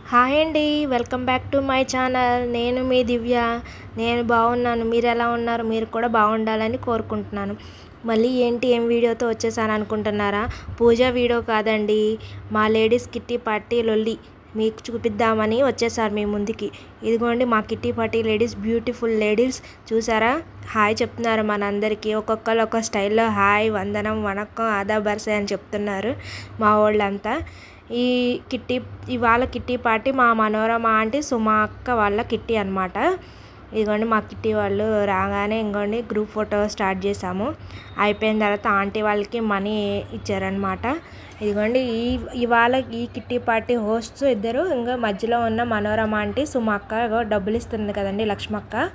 Hi అండి, welcome back to my channel. నేను మీ దివ్య. నేను బాగున్నాను. మీరు ఎలా ఉన్నారు? మీరు కూడా బాగుండాలని కోరుకుంటున్నాను. మళ్ళీ ఏం వీడియోతో వచ్చేసాను అనుకుంటున్నారా? పూజ వీడియో కాదండి, మా లేడీస్ కిట్టి పార్టీ లొల్లి మీకు చూపిద్దామని వచ్చేసారు మీ ముందుకి. ఇదిగోండి మా kitty party ladies, beautiful ladies. చూసారా? హాయ్ చెప్తున్నారు మనందరికీ. ఒక్కొక్కరు ఒక స్టైల్లో హాయ్, వందనం, వణక్కం, ఆదా బర్సే అని చెప్తున్నారు మా వాళ్ళంతా. ఇవాళ కిట్టి పార్టీ మా మనోరమ ఆంటీ, సుమా అక్క వాళ్ళ కిట్టి అనమాట. ఇదిగోండి మా కిట్టి వాళ్ళు రాగానే ఇంకోండి గ్రూప్ ఫోటో స్టార్ట్ చేసాము. అయిపోయిన తర్వాత ఆంటీ వాళ్ళకి మనీ ఇచ్చారనమాట. ఇదిగోండి ఇవాళ ఈ కిట్టి పార్టీ హోస్ట్స్ ఇద్దరు, ఇంకా మధ్యలో ఉన్న మనోరమ ఆంటీ, సుమా అక్క డబ్బులు ఇస్తుంది కదండి, లక్ష్మక్క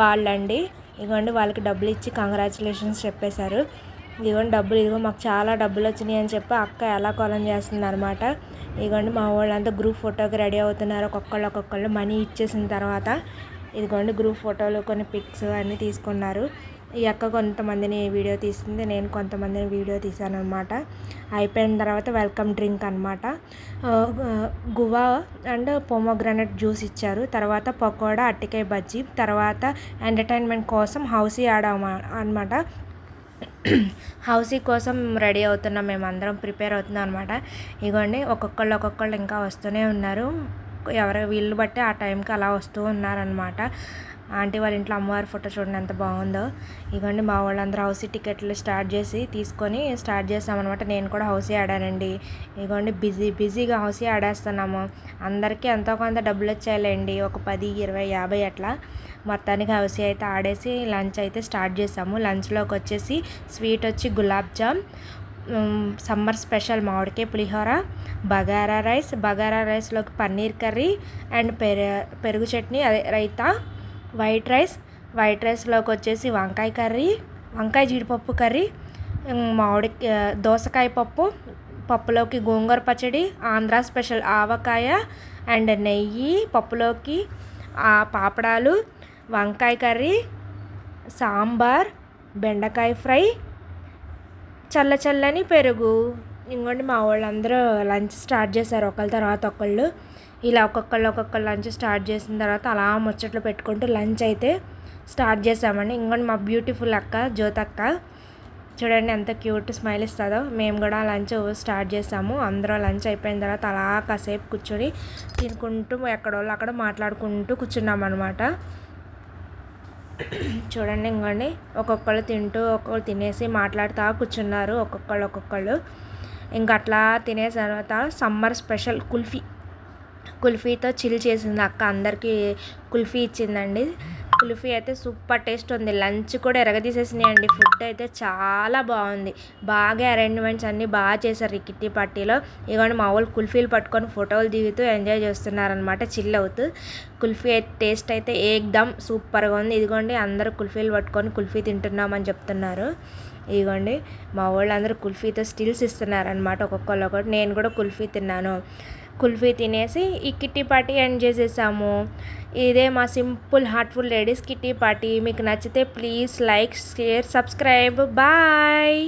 వాళ్ళండి. ఇదిగోండి వాళ్ళకి డబ్బులు ఇచ్చి కంగ్రాచులేషన్స్ చెప్పేశారు. ఇదిగోండి డబ్బులు, ఇదిగో మాకు చాలా డబ్బులు వచ్చినాయి అని చెప్పి అక్క ఎలా కొలం చేస్తుంది అనమాట. ఇదిగోండి మా వాళ్ళంతా గ్రూప్ ఫోటోకి రెడీ అవుతున్నారు. ఒక్కొక్కళ్ళు మనీ ఇచ్చేసిన తర్వాత ఇదిగోండి గ్రూప్ ఫోటోలు, కొన్ని పిక్స్ అన్నీ తీసుకున్నారు. ఈ అక్క కొంతమందిని వీడియో తీసింది, నేను కొంతమందిని వీడియో తీసాను అనమాట. అయిపోయిన తర్వాత వెల్కమ్ డ్రింక్ అనమాట. గువా అండ్ పొమోగ్రానైట్ జ్యూస్ ఇచ్చారు. తర్వాత పకోడా, అట్టికాయ బజ్జీ. తర్వాత ఎంటర్టైన్మెంట్ కోసం హౌసీ ఆడాము అనమాట. హౌసీ కోసం రెడీ అవుతున్నాం, మేమందరం ప్రిపేర్ అవుతున్నాం అనమాట. ఇగోండి ఒక్కొక్కళ్ళు ఇంకా వస్తూనే ఉన్నారు. ఎవరు వీళ్ళు బట్టి ఆ టైంకి అలా వస్తూ ఉన్నారనమాట. ఆంటీ వాళ్ళ ఇంట్లో అమ్మవారి ఫోటో చూడండి ఎంత బాగుందో. ఇగోండి మా వాళ్ళందరూ హౌసీ టికెట్లు తీసుకొని స్టార్ట్ చేసామన్నమాట. నేను కూడా హౌసీ ఆడానండి. ఇగోండి బిజీగా హౌసీ ఆడేస్తున్నాము. అందరికీ ఎంతో కొంత డబ్బులు వచ్చాయిలేండి, ఒక 10, 20, 50 అట్లా. మొత్తానికి హౌసీ అయితే ఆడేసి లంచ్ అయితే స్టార్ట్ చేసాము. లంచ్లోకి వచ్చేసి స్వీట్ వచ్చి గులాబ్ జామ్, సమ్మర్ స్పెషల్ మామిడికాయ పులిహోర, బగారా రైస్లోకి పన్నీర్ కర్రీ అండ్ పెరుగు చట్నీ, అదే రైతా, వైట్ రైస్లోకి వచ్చేసి వంకాయ కర్రీ, వంకాయ జీడిపప్పు కర్రీ, దోసకాయ పప్పులోకి గోంగూర పచ్చడి, ఆంధ్ర స్పెషల్ ఆవకాయ అండ్ నెయ్యి, పప్పులోకి పాపడాలు, వంకాయ కర్రీ, సాంబార్, బెండకాయ ఫ్రై, చల్లని పెరుగు. ఇంకోండి మా వాళ్ళందరూ లంచ్ స్టార్ట్ చేశారు ఒకళ్ళ తర్వాత ఒకళ్ళు. ఇలా ఒక్కొక్కళ్ళు లంచ్ స్టార్ట్ చేసిన తర్వాత అలా ముచ్చట్లు పెట్టుకుంటూ లంచ్ అయితే స్టార్ట్ చేసామండి. ఇంకోండి మా బ్యూటిఫుల్ అక్క జ్యోతక్క చూడండి ఎంత క్యూట్ స్మైల్ ఇస్తుందో. మేము కూడా లంచ్ స్టార్ట్ చేసాము. అందరూ లంచ్ అయిపోయిన తర్వాత అలా కాసేపు కూర్చొని తినుకుంటూ ఎక్కడోళ్ళు అక్కడ మాట్లాడుకుంటూ కూర్చున్నాం అనమాట. చూడండి ఇంకోండి ఒక్కొక్కళ్ళు తినేసి మాట్లాడుతూ కూర్చున్నారు ఒక్కొక్కళ్ళు. ఇంకా అట్లా తినేసిన తర్వాత సమ్మర్ స్పెషల్ కుల్ఫీతో చిల్ చేసింది అక్క. అందరికీ కుల్ఫీ ఇచ్చిందండి. కుల్ఫీ అయితే సూపర్ టేస్ట్ ఉంది. లంచ్ కూడా ఎరగదీసేసినాయండి. ఫుడ్ అయితే చాలా బాగుంది. బాగా అరేంజ్మెంట్స్ అన్నీ బాగా చేశారు ఈ కిట్టి పార్టీలో. ఇదిగోండి మా వాళ్ళు కుల్ఫీలు పట్టుకొని ఫోటోలు దిగుతూ ఎంజాయ్ చేస్తున్నారనమాట, చిల్ అవుతూ. కుల్ఫీ టేస్ట్ అయితే ఏకదమ్ సూపర్గా ఉంది. ఇదిగోండి అందరూ కుల్ఫీలు పట్టుకొని కుల్ఫీ తింటున్నామని చెప్తున్నారు. ఇదిగోండి మా వాళ్ళు అందరూ కుల్ఫీతో స్టిల్స్ ఇస్తున్నారనమాట ఒక్కొక్కరు. నేను కూడా కుల్ఫీ తిన్నాను. కుల్ఫీ తినేసి ఈ కిట్టి పార్టీ ఎండ్ చేసేసాము. ఇదే మా simple heartful ladies kitty party. మీకు నచ్చితే please like, share, subscribe. Bye.